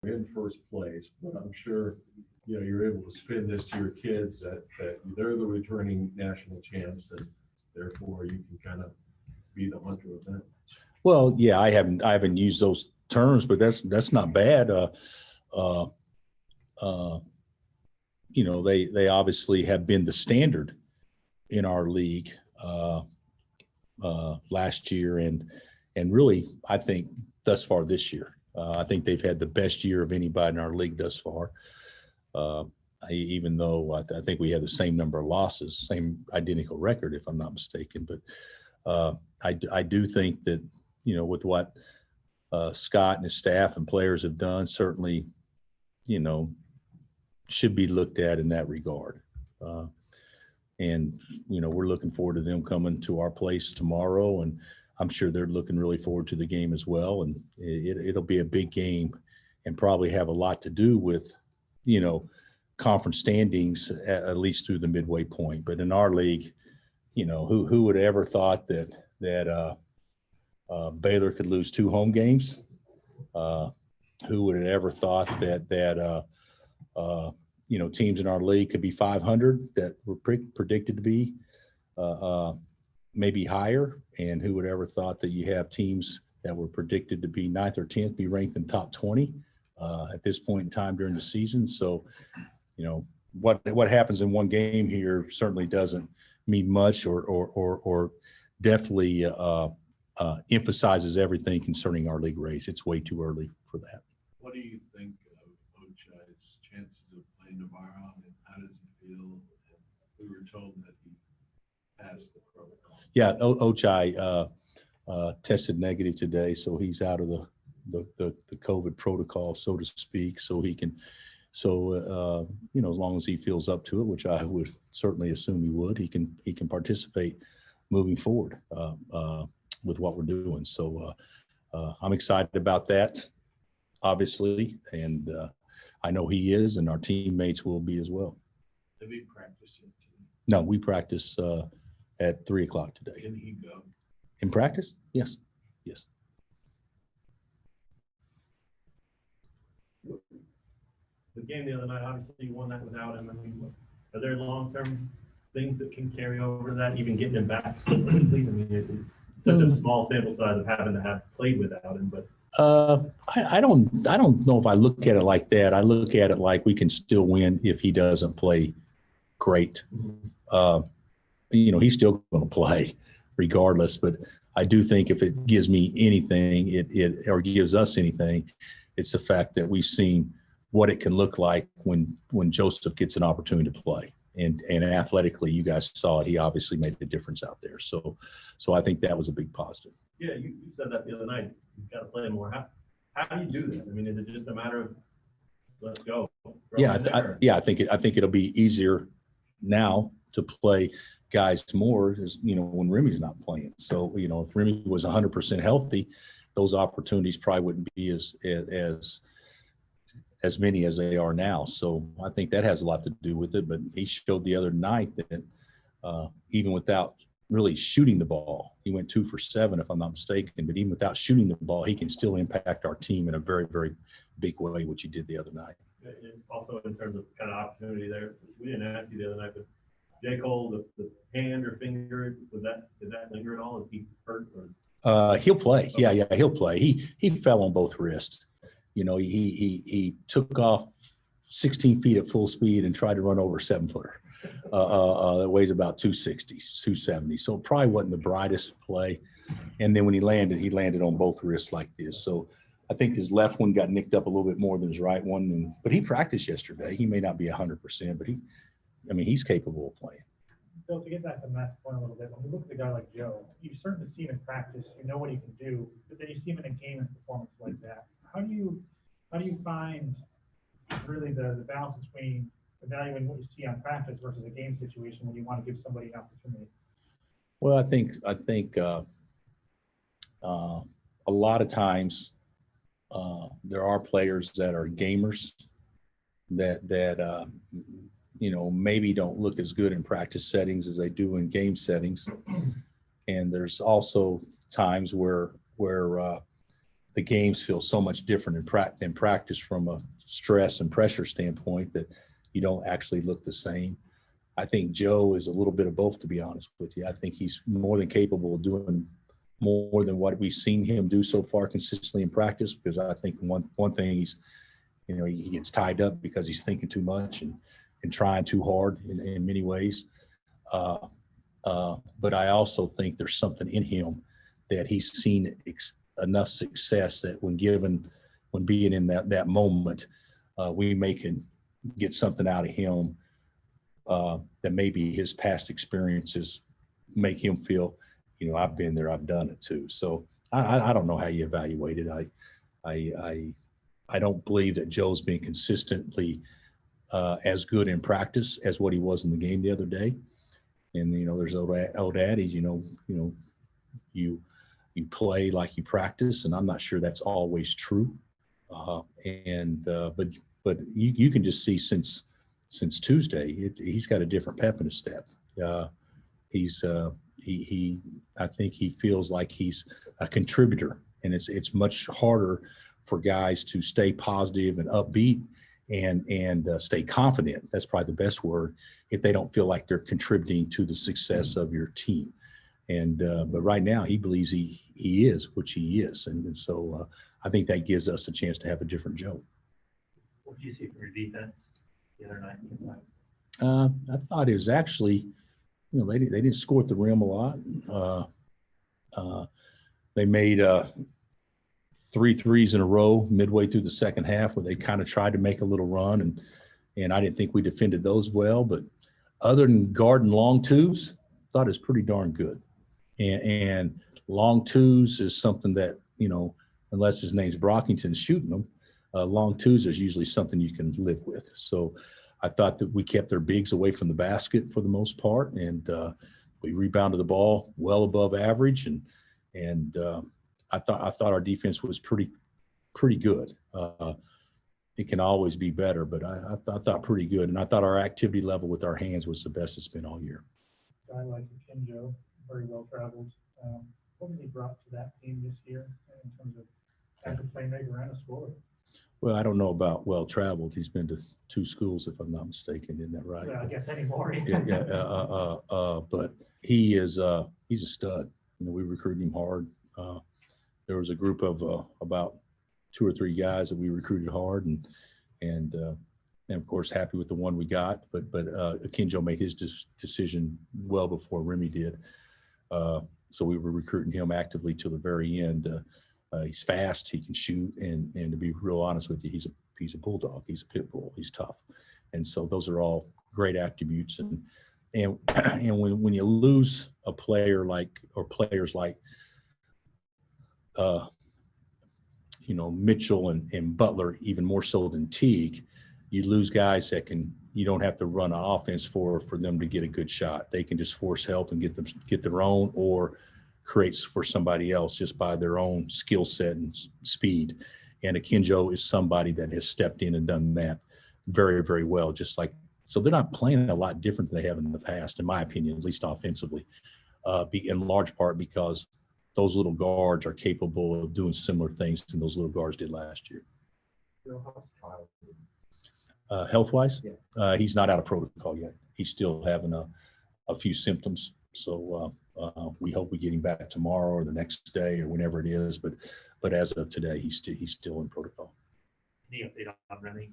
in first place, but I'm sure, you're able to spin this to your kids that they're the returning national champs, and therefore you can kind of be the hunter of them. Well, yeah, I haven't used those terms, but that's not bad. They obviously have been the standard in our league last year, and really, I think thus far this year. I think they've had the best year of anybody in our league thus far. Even though I think we had the same number of losses, same identical record, if I'm not mistaken. But I do think that, with what Scott and his staff and players have done, certainly, should be looked at in that regard. And we're looking forward to them coming to our place tomorrow, and I'm sure they're looking really forward to the game as well. And it'll be a big game and probably have a lot to do with, conference standings, at least through the midway point. But in our league, who would have ever thought that Baylor could lose 2 home games? Who would have ever thought that teams in our league could be 500 that were predicted to be maybe higher? And who would ever thought that you have teams that were predicted to be 9th or 10th be ranked in top 20 at this point in time during the season? So, what happens in one game here certainly doesn't mean much, or definitely emphasizes everything concerning our league race. It's way too early for that. What do you think of Ochai's chances of playing tomorrow, and how does he feel? We were told that he passed the protocol. Yeah, Ochai tested negative today, so he's out of the COVID protocol, so to speak. So he can, as long as he feels up to it, which I would certainly assume he would, he can participate moving forward with what we're doing. So I'm excited about that, obviously, and I know he is, and our teammates will be as well. Did we practice yet? No, we practice at 3:00 today. Can he go? In practice? Yes. The game the other night, obviously you won that without him. I mean, are there long-term things that can carry over to that, even getting him back so quickly? I mean, it's such a small sample size of having to have played without him, but I don't know if I look at it like that. I look at it like we can still win if he doesn't play great. He's still going to play regardless, but I do think if it gives me anything, or gives us anything, it's the fact that we've seen what it can look like when Joseph gets an opportunity to play. And athletically, you guys saw it. He obviously made a difference out there. So I think that was a big positive. Yeah, you said that the other night. He's got to play more. How do you do that? I mean, is it just a matter of let's go? I think it'll be easier now to play guys more, as when Remy's not playing. So if Remy was 100% healthy, those opportunities probably wouldn't be as many as they are now. So I think that has a lot to do with it. But he showed the other night that even without really shooting the ball, he went 2 for 7, if I'm not mistaken. But even without shooting the ball, he can still impact our team in a very, very big way, which he did the other night. And also in terms of kind of opportunity there, we didn't ask you the other night, but J. Cole, the hand or finger, did that linger at all? Is he hurt? Or? He'll play. Yeah, he'll play. He fell on both wrists. He took off 16 feet at full speed and tried to run over a 7-footer that weighs about 260, 270. So it probably wasn't the brightest play. And then when he landed on both wrists like this. So I think his left one got nicked up a little bit more than his right one. But he practiced yesterday. He may not be 100%, but he's capable of playing. So to get back to Matt's point a little bit, when we look at a guy like Joe, you've certainly seen him in practice, you know what he can do, but then you see him in a game and performance like that. How do you find really the balance between evaluating what you see on practice versus a game situation when you want to give somebody an opportunity? Well, I think a lot of times there are players that are gamers that maybe don't look as good in practice settings as they do in game settings. And there's also times where the games feel so much different in practice from a stress and pressure standpoint that you don't actually look the same. I think Joe is a little bit of both, to be honest with you. I think he's more than capable of doing more than what we've seen him do so far consistently in practice, because I think one thing he's, he gets tied up because he's thinking too much and trying too hard in many ways. But I also think there's something in him that he's seen enough success that when being in that moment, we can get something out of him that maybe his past experiences make him feel, I've been there, I've done it too. So I don't know how you evaluate it. I don't believe that Joe's been consistently as good in practice as what he was in the game the other day. And there's old adage, you play like you practice, and I'm not sure that's always true. But you can just see since Tuesday, he's got a different pep in his step. I think he feels like he's a contributor, and it's much harder for guys to stay positive and upbeat and stay confident. That's probably the best word, if they don't feel like they're contributing to the success of your team. But right now he believes he is, which he is. And so I think that gives us a chance to have a different Joe. What did you see from your defense the other night? I thought it was actually, they didn't score at the rim a lot. They made 3 threes in a row midway through the second half where they kind of tried to make a little run. And I didn't think we defended those well. But other than guarding long twos, I thought it was pretty darn good. And long twos is something that, unless his name's Brockington shooting them, long twos is usually something you can live with. So I thought that we kept their bigs away from the basket for the most part, and we rebounded the ball well above average. And I thought our defense was pretty good. It can always be better, but I thought pretty good, and I thought our activity level with our hands was the best it's been all year. I like Joe, very well traveled. What has he brought to that team this year in terms of as a playmaker and a scorer? Well, I don't know about well traveled. He's been to 2 schools, if I'm not mistaken. Isn't that right? Well, I guess anymore. But he's a stud. We recruited him hard. There was a group of about 2 or 3 guys that we recruited hard, and of course happy with the one we got. But Akinjo made his decision well before Remy did. So we were recruiting him actively till the very end. He's fast, he can shoot, and to be real honest with you, he's a bulldog, he's a pit bull, he's tough, and so those are all great attributes. And when you lose a player players like Mitchell and Butler, even more so than Teague, you lose guys that you don't have to run an offense for them to get a good shot. They can just force help and get their own, or creates for somebody else just by their own skill set and speed. And Akinjo is somebody that has stepped in and done that very, very well. So they're not playing a lot different than they have in the past, in my opinion, at least offensively, in large part because those little guards are capable of doing similar things than those little guards did last year. Health-wise, he's not out of protocol yet. He's still having a few symptoms. So we hope we get him back tomorrow or the next day or whenever it is. But as of today, he's still in protocol. Any update on Remy?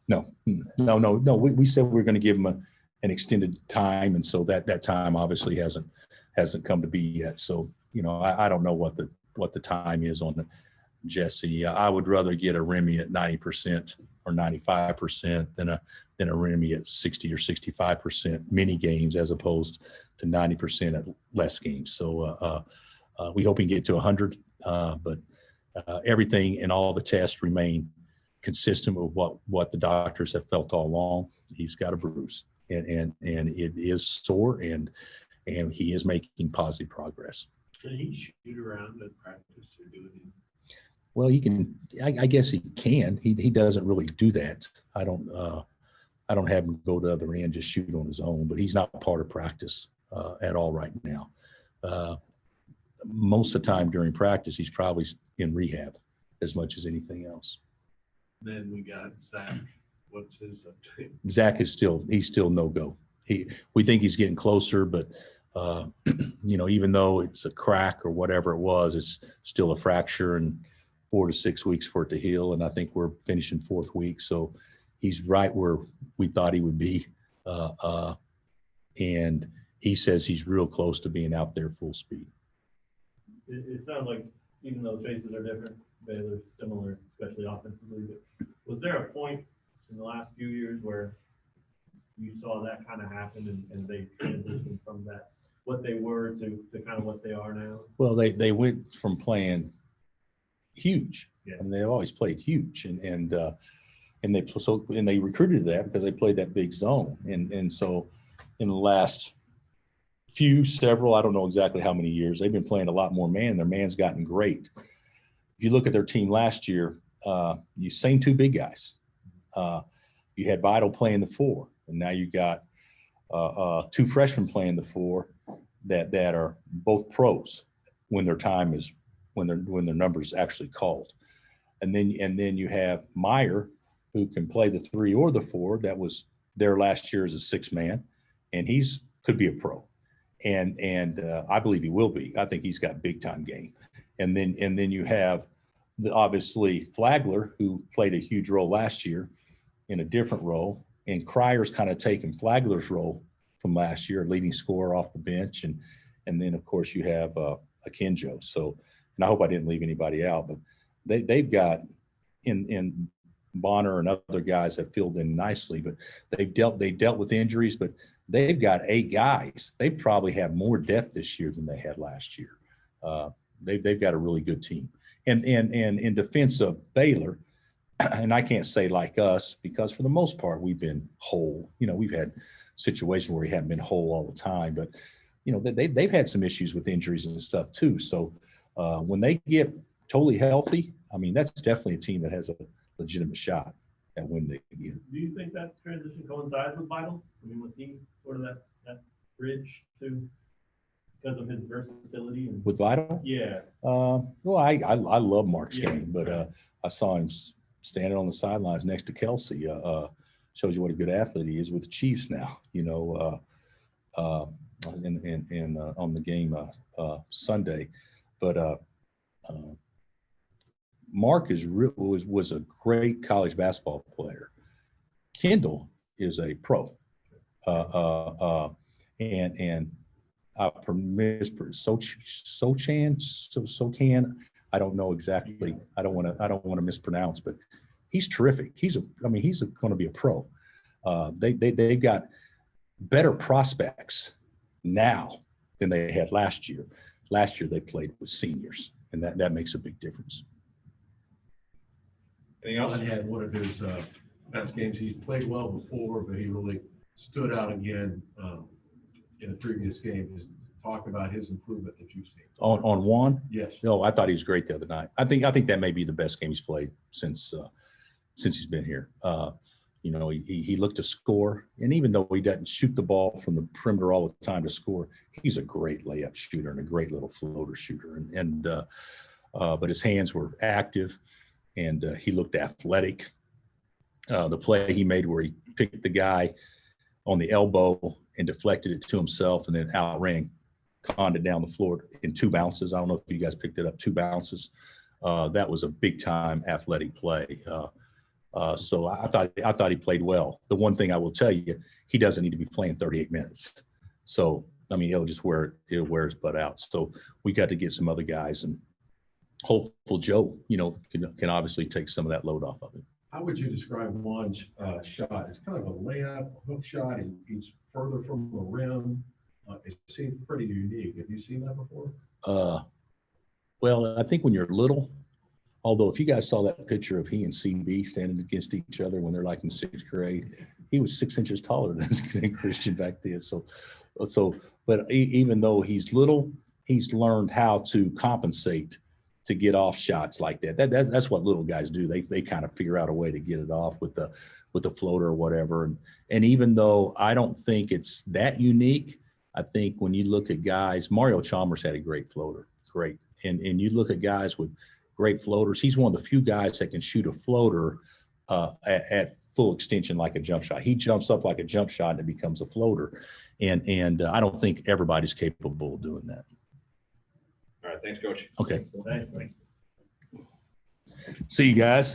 No. We said we were going to give him an extended time, and so that time obviously hasn't come to be yet. So I don't know what the time is on the Jesse. I would rather get a Remy at 90% or 95% than a Remy at 60 or 65% many games, as opposed to 90% at less games. So we hope we can get to 100, but everything and all the tests remain consistent with what the doctors have felt all along. He's got a bruise, and it is sore, and he is making positive progress. Can he shoot around at practice or do anything? Well, he can. I guess he can. He doesn't really do that. I don't have him go to the other end, just shoot on his own. But he's not part of practice at all right now. most of the time during practice, he's probably in rehab as much as anything else. Then we got Zach. What's his update? Zach is he's still no go. We think he's getting closer, but even though it's a crack or whatever it was, it's still a fracture and 4 to 6 weeks for it to heal. And I think we're finishing 4th week. So he's right where we thought he would be. And he says he's real close to being out there full speed. It sounds like even though faces are different, Baylor's similar, especially offensively. But was there a point in the last few years where you saw that kind of happen and they transitioned from that, what they were to kind of what they are now? Well, they went from playing huge. Yeah. I mean, they've always played huge, and they recruited that because they played that big zone, and so in the last several, I don't know exactly how many years, they've been playing a lot more man. Their man's gotten great. If you look at their team last year, you same 2 big guys. You had Vital playing the 4, and now you got 2 freshmen playing the 4 that are both pros when their numbers actually called. And then you have Meyer, who can play the 3 or the 4. That was there last year as a 6-man, and could be a pro. And I believe he will be. I think he's got big time game. And then you have obviously Flagler, who played a huge role last year in a different role, and Cryer's kind of taken Flagler's role from last year, leading scorer off the bench, and then of course you have Akinjo. So, and I hope I didn't leave anybody out, but they've got in Bonner and other guys have filled in nicely, but they dealt with injuries, but they've got 8 guys. They probably have more depth this year than they had last year. They've got a really good team. And in defense of Baylor, and I can't say like us, because for the most part we've been whole. We've had situations where we haven't been whole all the time, but they've had some issues with injuries and stuff too. So when they get totally healthy, I mean, that's definitely a team that has a legitimate shot at winning it again. Do you think that transition coincides with Vital? I mean, was he sort of that bridge to because of his versatility? With Vital? Yeah. Well, I love Mark's Yeah. game, but I saw him standing on the sidelines next to Kelsey. Shows you what a good athlete he is with the Chiefs now. On the game Sunday, but Mark was a great college basketball player. Kendall is a pro, and I Sochan. I don't know exactly. I don't want to mispronounce, but he's terrific. He's going to be a pro. They've got better prospects now than they had last year. Last year they played with seniors, and that makes a big difference. Allen had one of his best games. He's played well before, but he really stood out again in the previous game. Just talk about his improvement that you've seen. On Juan? Yes. No, I thought he was great the other night. I think that may be the best game he's played since he's been here. He looked to score, and even though he doesn't shoot the ball from the perimeter all the time to score, he's a great layup shooter and a great little floater shooter. But his hands were active, and he looked athletic. The play he made where he picked the guy on the elbow and deflected it to himself and then outran Condit down the floor in 2 bounces. I don't know if you guys picked it up, 2 bounces. That was a big time athletic play. So I thought he played well. The one thing I will tell you, he doesn't need to be playing 38 minutes. So, I mean, he'll wear his butt out. So we got to get some other guys, and hopeful Joe, can obviously take some of that load off of him. How would you describe Juan's shot? It's kind of a layup, hook shot. He's further from the rim. It seems pretty unique. Have you seen that before? Well, I think when you're little, although if you guys saw that picture of he and CB standing against each other when they're like in 6th grade, he was 6 inches taller than Christian back then. But even though he's little, he's learned how to compensate to get off shots like that. That's what little guys do. They kind of figure out a way to get it off with the floater or whatever. And even though I don't think it's that unique, I think when you look at guys, Mario Chalmers had a great floater. great. And you look at guys with great floaters. He's one of the few guys that can shoot a floater at full extension like a jump shot. He jumps up like a jump shot and it becomes a floater. And I don't think everybody's capable of doing that. All right, thanks, Coach. Okay. Thanks. See you guys.